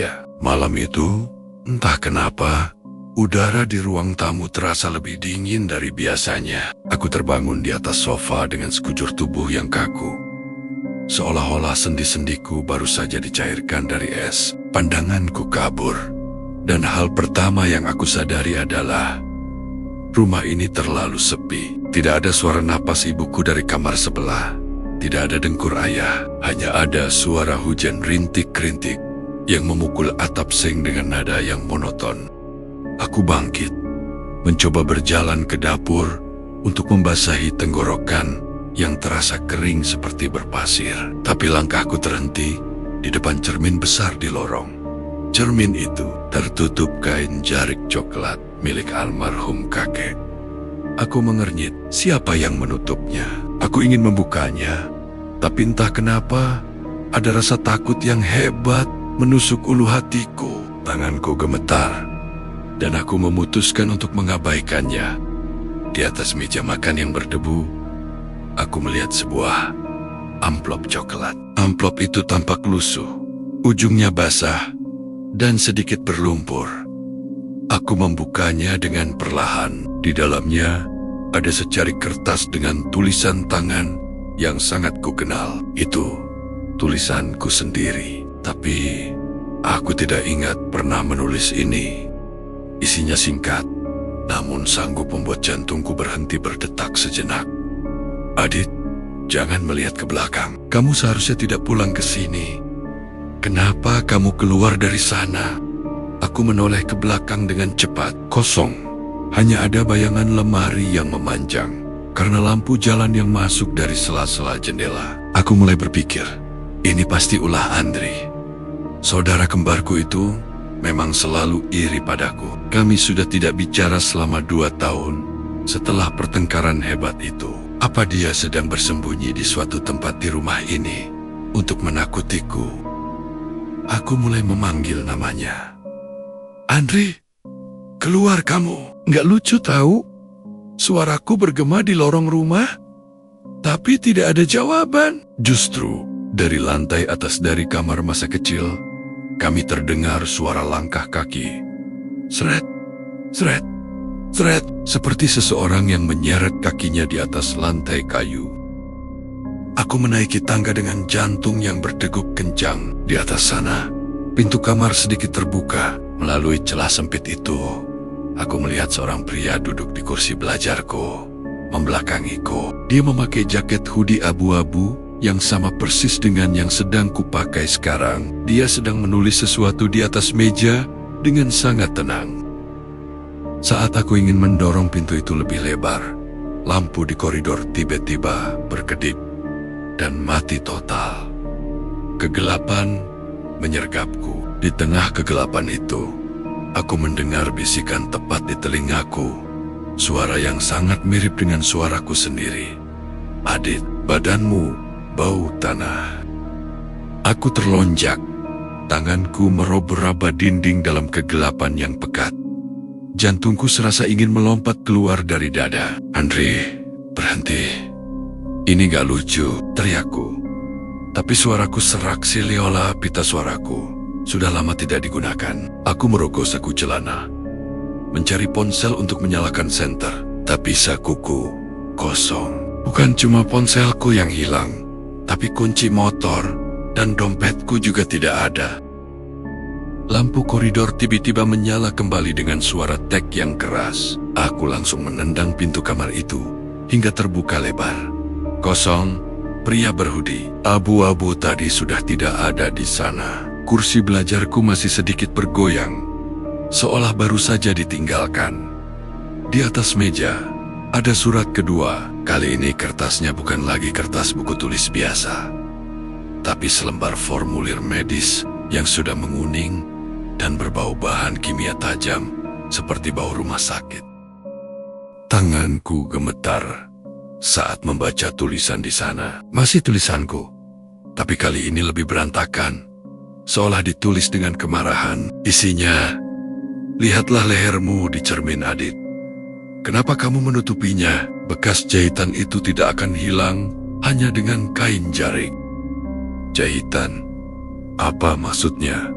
Iya, malam itu, entah kenapa, udara di ruang tamu terasa lebih dingin dari biasanya. Aku terbangun di atas sofa dengan sekujur tubuh yang kaku. Seolah-olah sendi-sendiku baru saja dicairkan dari es. Pandanganku kabur. Dan hal pertama yang aku sadari adalah rumah ini terlalu sepi. Tidak ada suara napas ibuku dari kamar sebelah. Tidak ada dengkur ayah. Hanya ada suara hujan rintik-rintik yang memukul atap seng dengan nada yang monoton. Aku bangkit, mencoba berjalan ke dapur untuk membasahi tenggorokan yang terasa kering seperti berpasir. Tapi langkahku terhenti di depan cermin besar di lorong. Cermin itu tertutup kain jarik coklat milik almarhum kakek. Aku mengernyit, siapa yang menutupnya? Aku ingin membukanya, tapi entah kenapa ada rasa takut yang hebat menusuk ulu hatiku. Tanganku gemetar, dan aku memutuskan untuk mengabaikannya. Di atas meja makan yang berdebu, aku melihat sebuah amplop coklat. Amplop itu tampak lusuh, ujungnya basah, dan sedikit berlumpur. Aku membukanya dengan perlahan. Di dalamnya ada secari kertas dengan tulisan tangan yang sangat kukenal. Itu tulisanku sendiri, tapi aku tidak ingat pernah menulis ini. Isinya singkat, namun sanggup membuat jantungku berhenti berdetak sejenak. Adit, jangan melihat ke belakang. Kamu seharusnya tidak pulang ke sini. Kenapa kamu keluar dari sana? Aku menoleh ke belakang dengan cepat. Kosong. Hanya ada bayangan lemari yang memanjang karena lampu jalan yang masuk dari sela-sela jendela. Aku mulai berpikir, ini pasti ulah Andri. Saudara kembarku itu memang selalu iri padaku. Kami sudah tidak bicara selama 2 tahun setelah pertengkaran hebat itu. Apa dia sedang bersembunyi di suatu tempat di rumah ini untuk menakutiku? Aku mulai memanggil namanya. Andri, keluar kamu. Nggak lucu tahu? Suaraku bergema di lorong rumah, tapi tidak ada jawaban. Justru dari lantai atas dari kamar masa kecil, kami terdengar suara langkah kaki. Seret, seret, seret, seperti seseorang yang menyeret kakinya di atas lantai kayu. Aku menaiki tangga dengan jantung yang berdegup kencang. Di atas sana, pintu kamar sedikit terbuka. Melalui celah sempit itu, aku melihat seorang pria duduk di kursi belajarku, membelakangiku. Dia memakai jaket hoodie abu-abu yang sama persis dengan yang sedang kupakai sekarang. Dia sedang menulis sesuatu di atas meja dengan sangat tenang. Saat aku ingin mendorong pintu itu lebih lebar, lampu di koridor tiba-tiba berkedip dan mati total. Kegelapan menyergapku. Di tengah kegelapan itu, aku mendengar bisikan tepat di telingaku, suara yang sangat mirip dengan suaraku sendiri. Adit, badanmu bau tanah. Aku terlonjak, tanganku meraba-raba dinding dalam kegelapan yang pekat. Jantungku serasa ingin melompat keluar dari dada. Andri, berhenti. Ini gak lucu, teriakku. Tapi suaraku serak siliola pita suaraku. Sudah lama tidak digunakan. Aku merogoh saku celana, mencari ponsel untuk menyalakan senter. Tapi sakuku kosong. Bukan cuma ponselku yang hilang, tapi kunci motor dan dompetku juga tidak ada. Lampu koridor tiba-tiba menyala kembali dengan suara tek yang keras. Aku langsung menendang pintu kamar itu hingga terbuka lebar. Kosong, pria berhoodie abu-abu tadi sudah tidak ada di sana. Kursi belajarku masih sedikit bergoyang, seolah baru saja ditinggalkan. Di atas meja, ada surat kedua. Kali ini kertasnya bukan lagi kertas buku tulis biasa, tapi selembar formulir medis yang sudah menguning dan berbau bahan kimia tajam seperti bau rumah sakit. Tanganku gemetar saat membaca tulisan di sana. Masih tulisanku, tapi kali ini lebih berantakan, seolah ditulis dengan kemarahan. Isinya, lihatlah lehermu di cermin Adit. Kenapa kamu menutupinya? Bekas jahitan itu tidak akan hilang hanya dengan kain jarik. Jahitan? Apa maksudnya?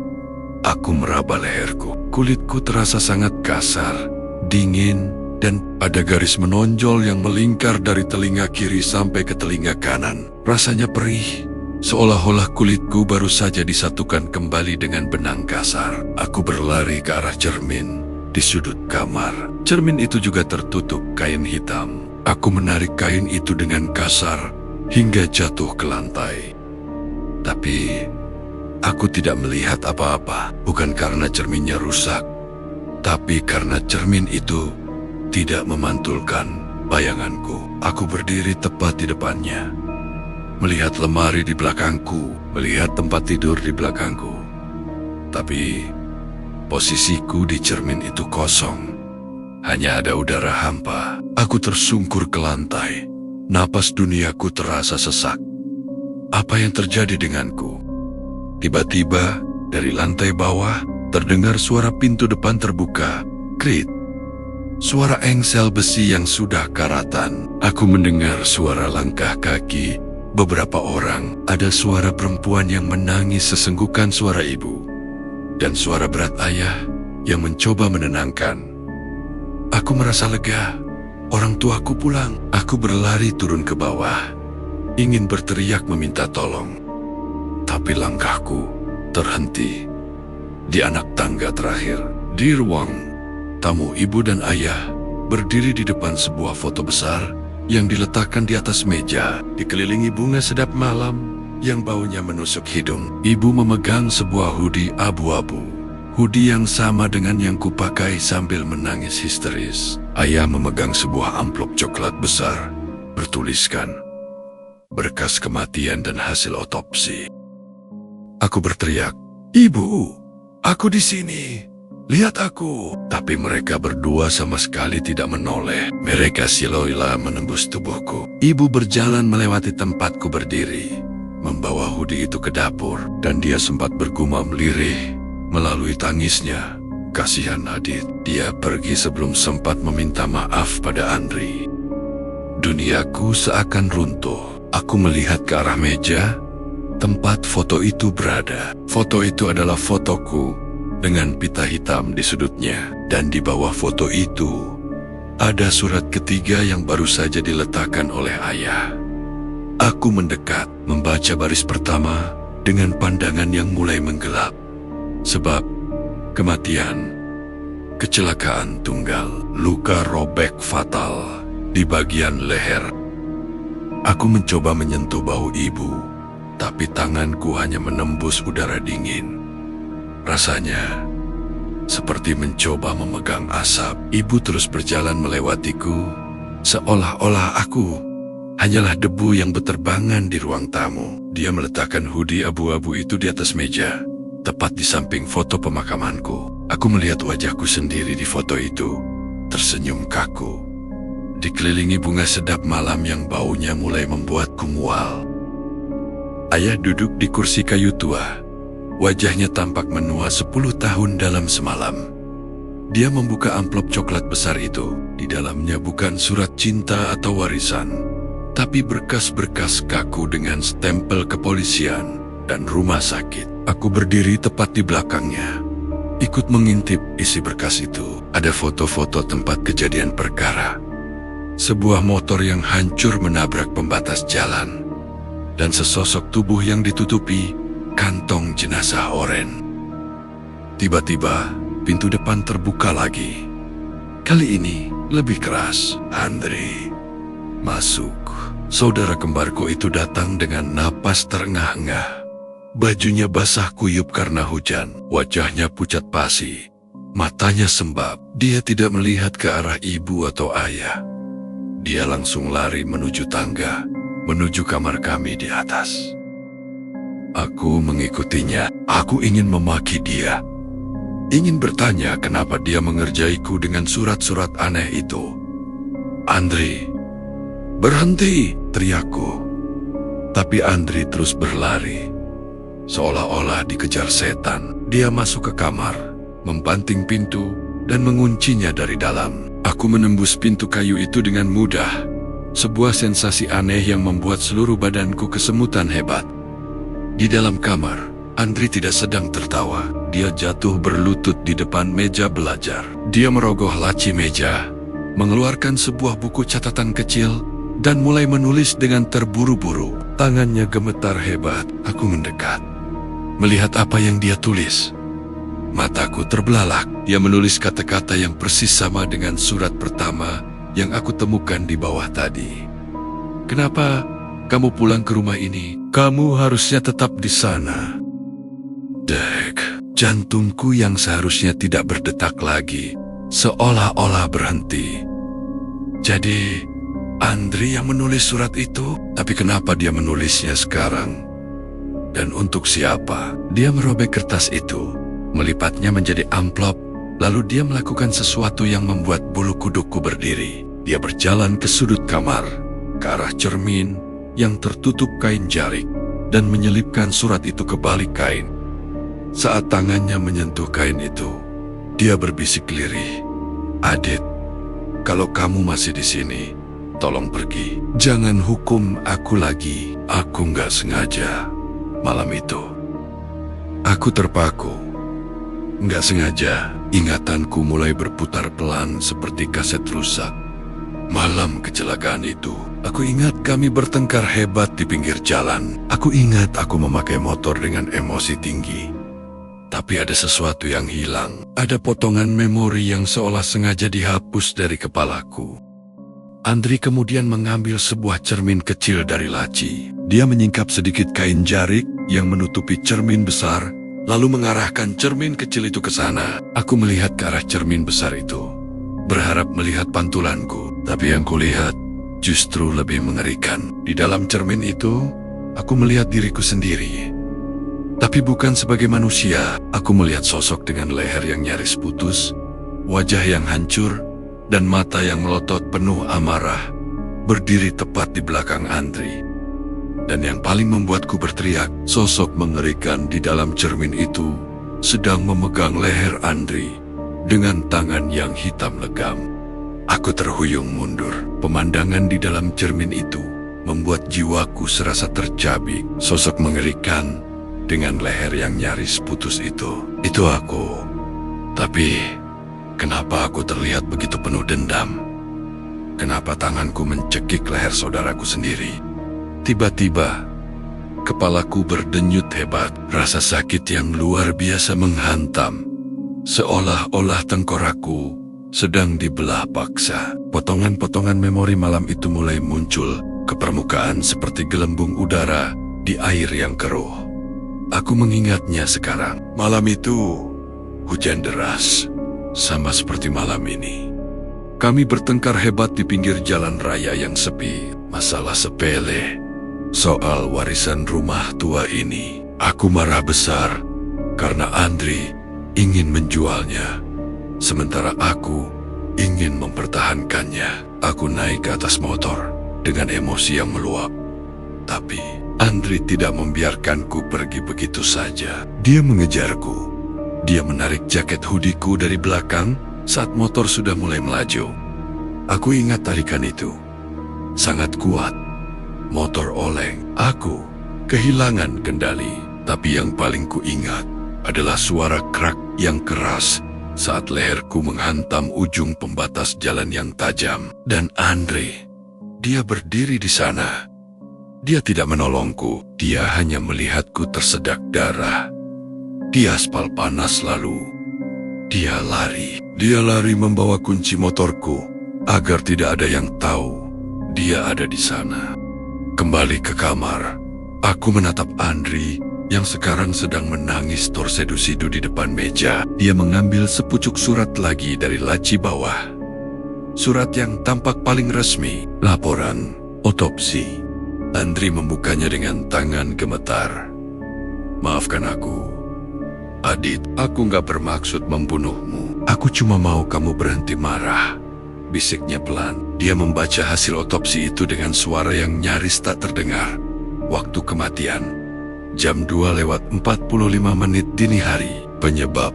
Aku meraba leherku. Kulitku terasa sangat kasar, dingin, dan ada garis menonjol yang melingkar dari telinga kiri sampai ke telinga kanan. Rasanya perih, seolah-olah kulitku baru saja disatukan kembali dengan benang kasar. Aku berlari ke arah cermin di sudut kamar. Cermin itu juga tertutup kain hitam. Aku menarik kain itu dengan kasar hingga jatuh ke lantai. Tapi aku tidak melihat apa-apa, bukan karena cerminnya rusak, tapi karena cermin itu tidak memantulkan bayanganku. Aku berdiri tepat di depannya, melihat lemari di belakangku, melihat tempat tidur di belakangku. Tapi posisiku di cermin itu kosong. Hanya ada udara hampa. Aku tersungkur ke lantai. Napas duniaku terasa sesak. Apa yang terjadi denganku? Tiba-tiba, dari lantai bawah, terdengar suara pintu depan terbuka. Krit. Suara engsel besi yang sudah karatan. Aku mendengar suara langkah kaki beberapa orang. Ada suara perempuan yang menangis sesenggukan suara ibu. Dan suara berat ayah yang mencoba menenangkan. Aku merasa lega. Orang tuaku pulang. Aku berlari turun ke bawah, ingin berteriak meminta tolong. Tapi langkahku terhenti di anak tangga terakhir. Di ruang tamu, ibu dan ayah berdiri di depan sebuah foto besar yang diletakkan di atas meja, dikelilingi bunga sedap malam yang baunya menusuk hidung. Ibu memegang sebuah hoodie abu-abu. Hoodie yang sama dengan yang kupakai sambil menangis histeris. Ayah memegang sebuah amplop coklat besar, bertuliskan berkas kematian dan hasil otopsi. Aku berteriak, "Ibu, aku di sini. Lihat aku." Tapi mereka berdua sama sekali tidak menoleh. Mereka siloila menembus tubuhku. Ibu berjalan melewati tempatku berdiri, membawa hoodie itu ke dapur, dan dia sempat bergumam lirih melalui tangisnya. Kasihan Adit, dia pergi sebelum sempat meminta maaf pada Andri. Duniaku seakan runtuh. Aku melihat ke arah meja tempat foto itu berada. Foto itu adalah fotoku dengan pita hitam di sudutnya. Dan di bawah foto itu ada surat ketiga yang baru saja diletakkan oleh ayah. Aku mendekat, membaca baris pertama dengan pandangan yang mulai menggelap. Sebab kematian, kecelakaan tunggal, luka robek fatal di bagian leher. Aku mencoba menyentuh bahu ibu, tapi tanganku hanya menembus udara dingin. Rasanya seperti mencoba memegang asap. Ibu terus berjalan melewatiku, seolah-olah aku hanyalah debu yang berterbangan di ruang tamu. Dia meletakkan hoodie abu-abu itu di atas meja, tepat di samping foto pemakamanku. Aku melihat wajahku sendiri di foto itu, tersenyum kaku, dikelilingi bunga sedap malam yang baunya mulai membuatku mual. Ayah duduk di kursi kayu tua. Wajahnya tampak menua 10 tahun dalam semalam. Dia membuka amplop coklat besar itu. Di dalamnya bukan surat cinta atau warisan, tapi berkas-berkas kaku dengan stempel kepolisian dan rumah sakit. Aku berdiri tepat di belakangnya, ikut mengintip isi berkas itu. Ada foto-foto tempat kejadian perkara, sebuah motor yang hancur menabrak pembatas jalan, dan sesosok tubuh yang ditutupi kantong jenazah oren. Tiba-tiba, pintu depan terbuka lagi. Kali ini lebih keras. Andri masuk. Saudara kembarku itu datang dengan napas terengah-engah. Bajunya basah kuyup karena hujan. Wajahnya pucat pasi. Matanya sembab. Dia tidak melihat ke arah ibu atau ayah. Dia langsung lari menuju tangga, menuju kamar kami di atas. Aku mengikutinya. Aku ingin memaki dia. Ingin bertanya kenapa dia mengerjaiku dengan surat-surat aneh itu. "Andri, berhenti!" teriakku. Tapi Andri terus berlari, seolah-olah dikejar setan. Dia masuk ke kamar, membanting pintu, dan menguncinya dari dalam. Aku menembus pintu kayu itu dengan mudah. Sebuah sensasi aneh yang membuat seluruh badanku kesemutan hebat. Di dalam kamar, Andri tidak sedang tertawa. dia jatuh berlutut di depan meja belajar. Dia merogoh laci meja, mengeluarkan sebuah buku catatan kecil, dan mulai menulis dengan terburu-buru. Tangannya gemetar hebat. Aku mendekat, melihat apa yang dia tulis. Mataku terbelalak. Dia menulis kata-kata yang persis sama dengan surat pertama yang aku temukan di bawah tadi. Kenapa kamu pulang ke rumah ini? Kamu harusnya tetap di sana. Dek, jantungku yang seharusnya tidak berdetak lagi, seolah-olah berhenti. Jadi, Andri yang menulis surat itu? Tapi kenapa dia menulisnya sekarang? Dan untuk siapa? Dia merobek kertas itu, melipatnya menjadi amplop, lalu dia melakukan sesuatu yang membuat bulu kudukku berdiri. Dia berjalan ke sudut kamar, ke arah cermin yang tertutup kain jarik, dan menyelipkan surat itu ke balik kain. Saat tangannya menyentuh kain itu, dia berbisik lirih. Adit, kalau kamu masih di sini, tolong pergi. Jangan hukum aku lagi. Aku nggak sengaja. Malam itu, aku terpaku. Nggak sengaja, ingatanku mulai berputar pelan seperti kaset rusak. Malam kecelakaan itu, aku ingat kami bertengkar hebat di pinggir jalan. Aku ingat aku memakai motor dengan emosi tinggi. Tapi ada sesuatu yang hilang. Ada potongan memori yang seolah sengaja dihapus dari kepalaku. Andri kemudian mengambil sebuah cermin kecil dari laci. Dia menyingkap sedikit kain jarik yang menutupi cermin besar, lalu mengarahkan cermin kecil itu ke sana. Aku melihat ke arah cermin besar itu, berharap melihat pantulanku. Tapi yang kulihat justru lebih mengerikan. Di dalam cermin itu, aku melihat diriku sendiri. Tapi bukan sebagai manusia. Aku melihat sosok dengan leher yang nyaris putus, wajah yang hancur, dan mata yang melotot penuh amarah, berdiri tepat di belakang Andri. Dan yang paling membuatku berteriak, sosok mengerikan di dalam cermin itu sedang memegang leher Andri dengan tangan yang hitam legam. Aku terhuyung mundur. Pemandangan di dalam cermin itu membuat jiwaku serasa tercabik. Sosok mengerikan dengan leher yang nyaris putus itu aku. Tapi kenapa aku terlihat begitu penuh dendam? Kenapa tanganku mencekik leher saudaraku sendiri? Tiba-tiba, kepalaku berdenyut hebat. Rasa sakit yang luar biasa menghantam. Seolah-olah tengkorakku sedang dibelah paksa. Potongan-potongan memori malam itu mulai muncul ke permukaan seperti gelembung udara di air yang keruh. Aku mengingatnya sekarang. Malam itu, hujan deras, sama seperti malam ini. Kami bertengkar hebat di pinggir jalan raya yang sepi. Masalah sepele, soal warisan rumah tua ini. Aku marah besar karena Andri ingin menjualnya, sementara aku ingin mempertahankannya. Aku naik ke atas motor dengan emosi yang meluap. Tapi Andri tidak membiarkanku pergi begitu saja. Dia mengejarku. Dia menarik jaket hoodieku dari belakang saat motor sudah mulai melaju. Aku ingat tarikan itu. Sangat kuat. Motor oleng. Aku kehilangan kendali. Tapi yang paling kuingat adalah suara krak yang keras saat leherku menghantam ujung pembatas jalan yang tajam. Dan Andri, dia berdiri di sana. Dia tidak menolongku. Dia hanya melihatku tersedak darah di aspal panas. Lalu dia lari. Dia lari membawa kunci motorku agar tidak ada yang tahu dia ada di sana. Kembali ke kamar, aku menatap Andri yang sekarang sedang menangis torsedu-sidu di depan meja. Dia mengambil sepucuk surat lagi dari laci bawah. Surat yang tampak paling resmi, laporan otopsi. Andri membukanya dengan tangan gemetar. Maafkan aku, Adit. Aku gak bermaksud membunuhmu. Aku cuma mau kamu berhenti marah, bisiknya pelan. Dia membaca hasil otopsi itu dengan suara yang nyaris tak terdengar. Waktu kematian, jam 2:45 dini hari. Penyebab,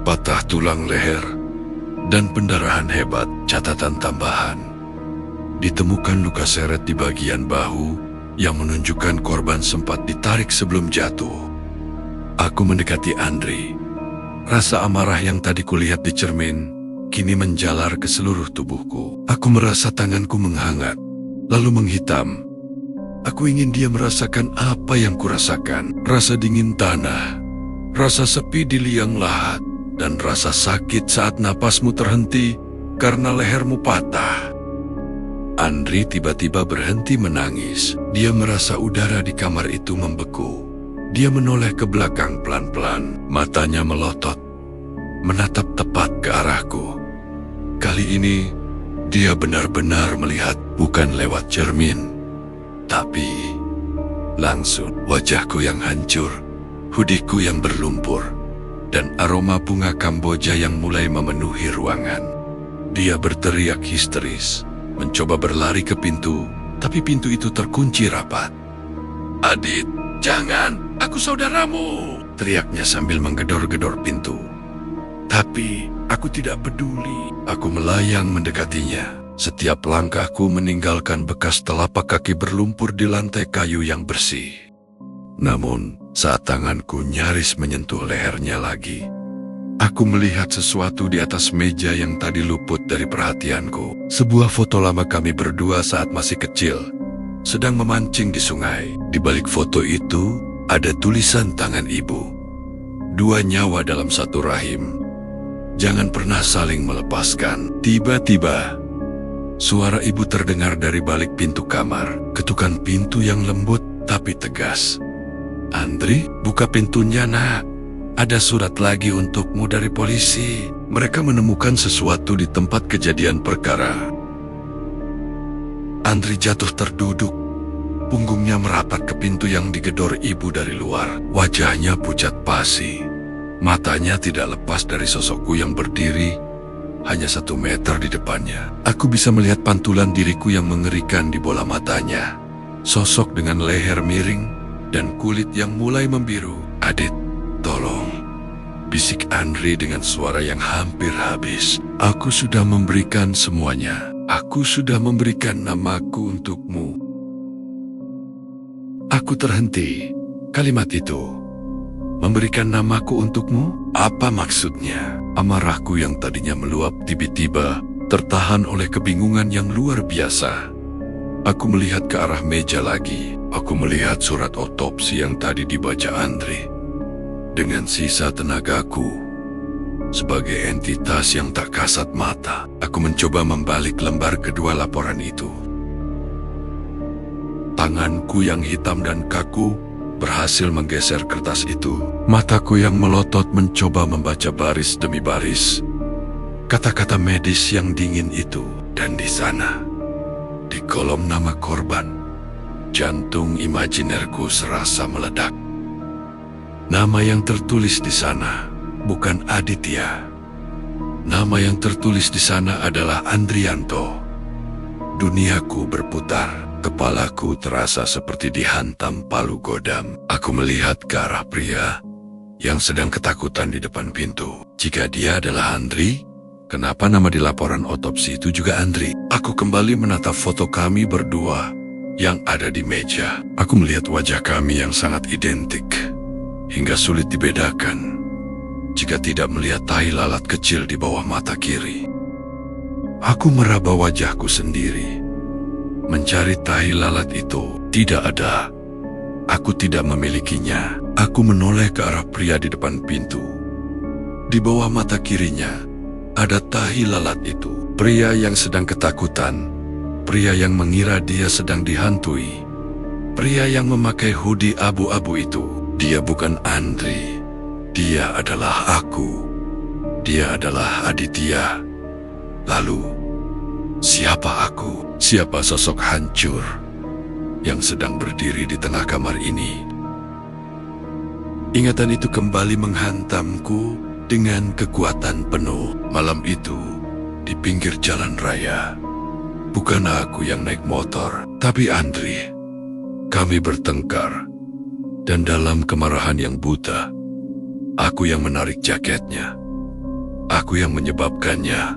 patah tulang leher dan pendarahan hebat. Catatan tambahan, ditemukan luka seret di bagian bahu yang menunjukkan korban sempat ditarik sebelum jatuh. Aku mendekati Andri Rasa amarah yang tadi kulihat di cermin, kini menjalar ke seluruh tubuhku. Aku merasa tanganku menghangat, lalu menghitam. Aku ingin dia merasakan apa yang kurasakan. Rasa dingin tanah, rasa sepi di liang lahat, dan rasa sakit saat napasmu terhenti karena lehermu patah. Andri tiba-tiba berhenti menangis. Dia merasa udara di kamar itu membeku. Dia menoleh ke belakang pelan-pelan, matanya melotot, menatap tepat ke arahku. Kali ini, dia benar-benar melihat, bukan lewat cermin, tapi langsung. Wajahku yang hancur, hoodieku yang berlumpur, dan aroma bunga Kamboja yang mulai memenuhi ruangan. Dia berteriak histeris, mencoba berlari ke pintu, tapi pintu itu terkunci rapat. "Adit, jangan! Aku saudaramu!" teriaknya sambil menggedor-gedor pintu. Tapi aku tidak peduli. Aku melayang mendekatinya. Setiap langkahku meninggalkan bekas telapak kaki berlumpur di lantai kayu yang bersih. Namun, saat tanganku nyaris menyentuh lehernya lagi, aku melihat sesuatu di atas meja yang tadi luput dari perhatianku. Sebuah foto lama kami berdua saat masih kecil, sedang memancing di sungai. Di balik foto itu, ada tulisan tangan ibu. "Dua nyawa dalam satu rahim. Jangan pernah saling melepaskan." Tiba-tiba, suara ibu terdengar dari balik pintu kamar. Ketukan pintu yang lembut tapi tegas. "Andri, buka pintunya, nak. Ada surat lagi untukmu dari polisi." Mereka menemukan sesuatu di tempat kejadian perkara. Andri jatuh terduduk. Punggungnya merapat ke pintu yang digedor ibu dari luar. Wajahnya pucat pasi. Matanya tidak lepas dari sosokku yang berdiri hanya 1 meter di depannya. Aku bisa melihat pantulan diriku yang mengerikan di bola matanya. Sosok dengan leher miring dan kulit yang mulai membiru. "Adit, tolong," bisik Andri dengan suara yang hampir habis. "Aku sudah memberikan semuanya. Aku sudah memberikan namaku untukmu." Aku terhenti. Kalimat itu, "Memberikan namaku untukmu?" Apa maksudnya? Amarahku yang tadinya meluap tiba-tiba tertahan oleh kebingungan yang luar biasa. Aku melihat ke arah meja lagi. Aku melihat surat otopsi yang tadi dibaca Andri. Dengan sisa tenagaku, sebagai entitas yang tak kasat mata, aku mencoba membalik lembar kedua laporan itu. Tanganku yang hitam dan kaku berhasil menggeser kertas itu. Mataku yang melotot mencoba membaca baris demi baris kata-kata medis yang dingin itu. Dan di sana, di kolom nama korban, jantung imajinerku serasa meledak. Nama yang tertulis di sana bukan Aditya. Nama yang tertulis di sana adalah Andrianto. Duniaku berputar. Kepalaku terasa seperti dihantam palu godam. Aku melihat ke arah pria yang sedang ketakutan di depan pintu. Jika dia adalah Andri, kenapa nama di laporan otopsi itu juga Andri? Aku kembali menatap foto kami berdua yang ada di meja. Aku melihat wajah kami yang sangat identik, hingga sulit dibedakan jika tidak melihat tahi lalat kecil di bawah mata kiri. Aku meraba wajahku sendiri, mencari tahi lalat itu. Tidak ada. Aku tidak memilikinya. Aku menoleh ke arah pria di depan pintu. Di bawah mata kirinya ada tahi lalat itu. Pria yang sedang ketakutan. Pria yang mengira dia sedang dihantui. Pria yang memakai hoodie abu-abu itu. Dia bukan Andri. Dia adalah aku. Dia adalah Aditya. Lalu, siapa aku? Siapa sosok hancur yang sedang berdiri di tengah kamar ini? Ingatan itu kembali menghantamku dengan kekuatan penuh. Malam itu, di pinggir jalan raya, bukan aku yang naik motor, tapi Andri. Kami bertengkar, dan dalam kemarahan yang buta, aku yang menarik jaketnya. Aku yang menyebabkannya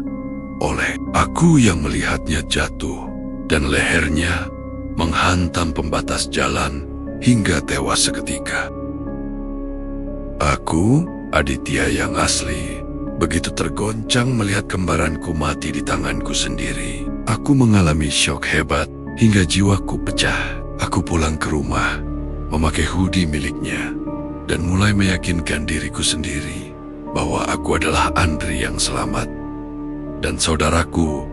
oleh. Aku yang melihatnya jatuh dan lehernya menghantam pembatas jalan hingga tewas seketika. Aditya yang asli begitu tergoncang melihat kembaranku mati di tanganku sendiri. Aku mengalami syok hebat hingga jiwaku pecah. Aku pulang ke rumah, memakai hoodie miliknya, dan mulai meyakinkan diriku sendiri bahwa aku adalah Andri yang selamat. Dan saudaraku,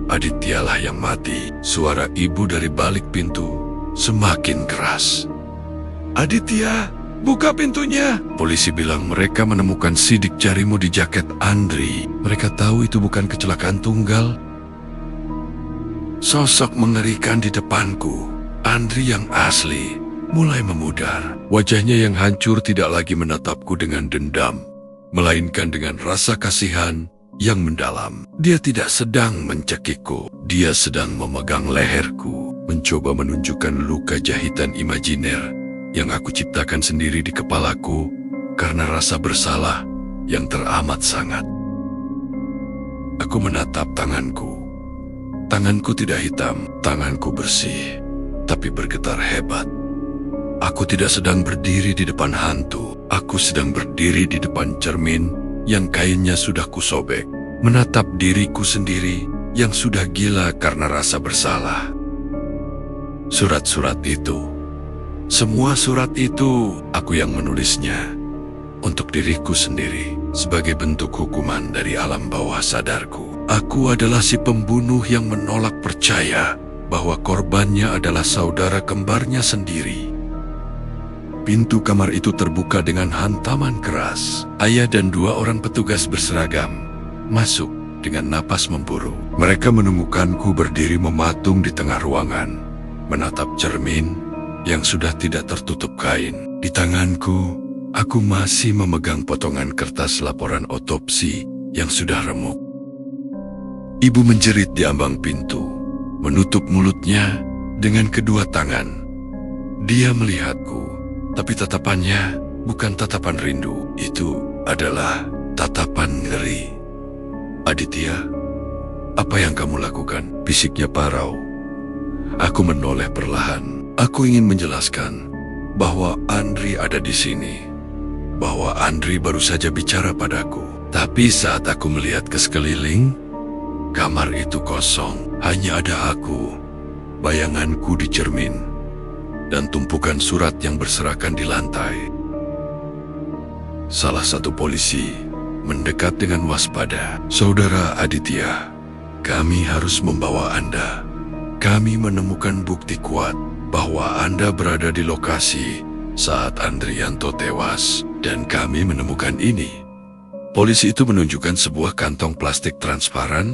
Adityalah yang mati. Suara ibu dari balik pintu semakin keras. Aditya, buka pintunya. Polisi bilang mereka menemukan sidik jarimu di jaket Andri. Mereka tahu itu bukan kecelakaan tunggal. Sosok mengerikan di depanku, Andri yang asli, mulai memudar. Wajahnya yang hancur tidak lagi menatapku dengan dendam, melainkan dengan rasa kasihan yang mendalam. Dia tidak sedang mencekikku, dia sedang memegang leherku, mencoba menunjukkan luka jahitan imajiner yang aku ciptakan sendiri di kepalaku karena rasa bersalah yang teramat sangat. Aku menatap tanganku. Tanganku tidak hitam, tanganku bersih, tapi bergetar hebat. Aku tidak sedang berdiri di depan hantu, aku sedang berdiri di depan cermin yang kainnya sudah kusobek, menatap diriku sendiri yang sudah gila karena rasa bersalah. Surat-surat itu, semua surat itu, aku yang menulisnya untuk diriku sendiri sebagai bentuk hukuman dari alam bawah sadarku. Aku adalah si pembunuh yang menolak percaya bahwa korbannya adalah saudara kembarnya sendiri. Pintu kamar itu terbuka dengan hantaman keras. Ayah dan 2 orang petugas berseragam masuk dengan napas memburu. Mereka menemukanku berdiri mematung di tengah ruangan, menatap cermin yang sudah tidak tertutup kain. Di tanganku, aku masih memegang potongan kertas laporan otopsi yang sudah remuk. Ibu menjerit di ambang pintu, menutup mulutnya dengan kedua tangan. Dia melihatku, tapi tatapannya bukan tatapan rindu. Itu adalah tatapan ngeri. Aditya, apa yang kamu lakukan? Bisiknya parau. Aku menoleh perlahan. Aku ingin menjelaskan bahwa Andri ada di sini, bahwa Andri baru saja bicara padaku. Tapi saat aku melihat ke sekeliling, kamar itu kosong. Hanya ada aku, bayanganku di cermin, dan tumpukan surat yang berserakan di lantai. Salah satu polisi mendekat dengan waspada. Saudara Aditya, kami harus membawa Anda. Kami menemukan bukti kuat bahwa Anda berada di lokasi saat Andrianto tewas, dan kami menemukan ini. Polisi itu menunjukkan sebuah kantong plastik transparan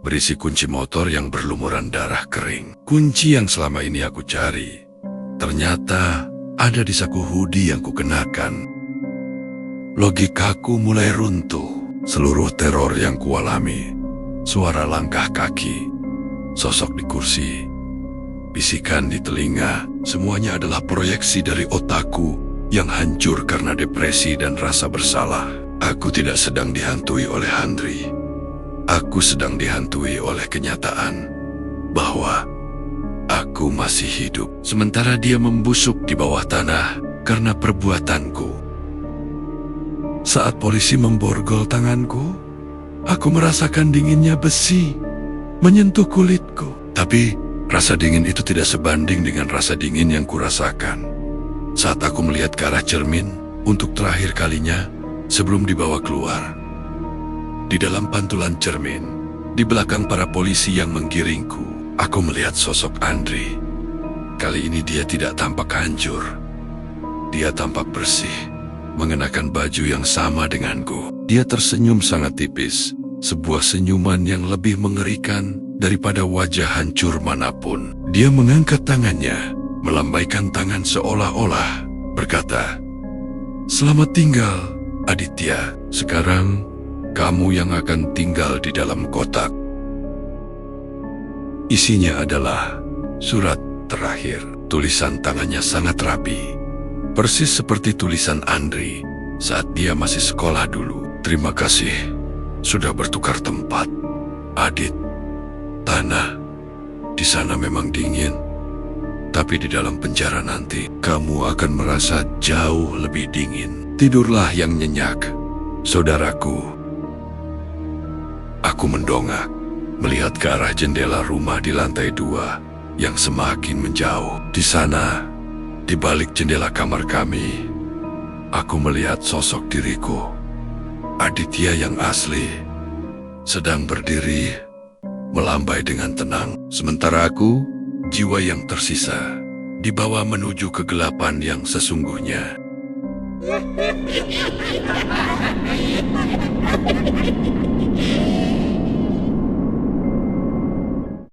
berisi kunci motor yang berlumuran darah kering. Kunci yang selama ini aku cari ternyata ada di saku hoodie yang kukenakan. Logikaku mulai runtuh. Seluruh teror yang kualami, suara langkah kaki, sosok di kursi, bisikan di telinga, semuanya adalah proyeksi dari otakku yang hancur karena depresi dan rasa bersalah. Aku tidak sedang dihantui oleh Andri. Aku sedang dihantui oleh kenyataan bahwa aku masih hidup, sementara dia membusuk di bawah tanah karena perbuatanku. Saat polisi memborgol tanganku, aku merasakan dinginnya besi menyentuh kulitku. Tapi rasa dingin itu tidak sebanding dengan rasa dingin yang kurasakan saat aku melihat ke arah cermin untuk terakhir kalinya sebelum dibawa keluar. Di dalam pantulan cermin, di belakang para polisi yang menggiringku, aku melihat sosok Andri. Kali ini dia tidak tampak hancur. Dia tampak bersih, mengenakan baju yang sama denganku. Dia tersenyum sangat tipis, sebuah senyuman yang lebih mengerikan daripada wajah hancur manapun. Dia mengangkat tangannya, melambaikan tangan seolah-olah berkata, "Selamat tinggal, Aditya. Sekarang kamu yang akan tinggal di dalam kotak." Isinya adalah surat terakhir. Tulisan tangannya sangat rapi, persis seperti tulisan Andri saat dia masih sekolah dulu. "Terima kasih sudah bertukar tempat, Adit. Tanah di sana memang dingin, tapi di dalam penjara nanti kamu akan merasa jauh lebih dingin." Tidurlah yang nyenyak, saudaraku. Aku mendongak, melihat ke arah jendela rumah di lantai 2 yang semakin menjauh. Di sana, di balik jendela kamar kami, aku melihat sosok diriku, Aditya yang asli, sedang berdiri, melambai dengan tenang. Sementara aku, jiwa yang tersisa, dibawa menuju kegelapan yang sesungguhnya.